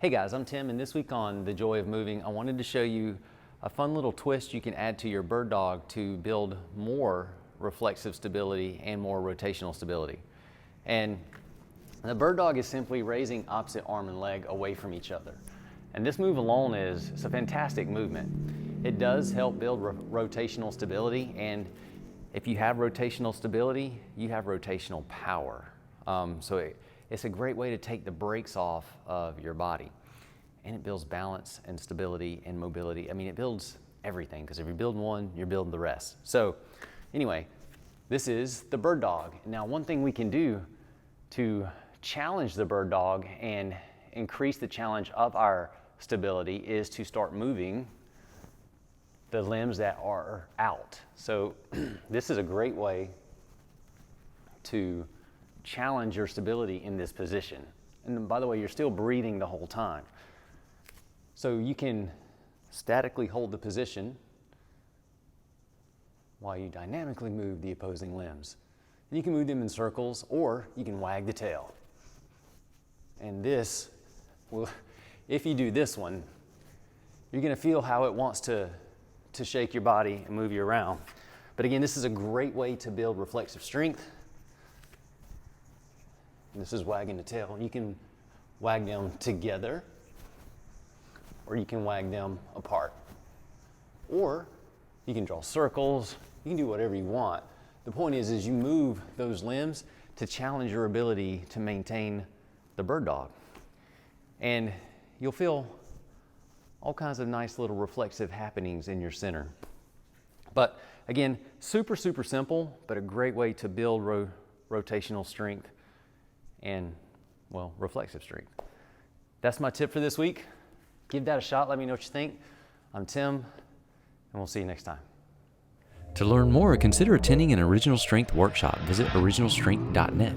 Hey guys, I'm Tim, and this week on The Joy of Moving, I wanted to show you a fun little twist you can add to your bird dog to build more reflexive stability and more rotational stability. And the bird dog is simply raising opposite arm and leg away from each other. And this move alone it's a fantastic movement. It does help build rotational stability, and if you have rotational stability, you have rotational power. It's a great way to take the brakes off of your body. And it builds balance and stability and mobility. I mean, it builds everything, because if you're building one, you're building the rest. So anyway, this is the bird dog. Now, one thing we can do to challenge the bird dog and increase the challenge of our stability is to start moving the limbs that are out. So this is a great way to challenge your stability in this position. And by the way, you're still breathing the whole time. So you can statically hold the position while you dynamically move the opposing limbs. And you can move them in circles, or you can wag the tail. And this will, if you do this one, you're gonna feel how it wants to shake your body and move you around. But again, this is a great way to build reflexive strength. And this is wagging the tail. And you can wag them together, or you can wag them apart. Or you can draw circles. You can do whatever you want. The point is you move those limbs to challenge your ability to maintain the bird dog. And you'll feel all kinds of nice little reflexive happenings in your center. But again, super simple, but a great way to build rotational strength and, well, reflexive strength. That's my tip for this week. Give that a shot. Let me know what you think. I'm Tim, and we'll see you next time. To learn more, consider attending an Original Strength workshop. Visit originalstrength.net.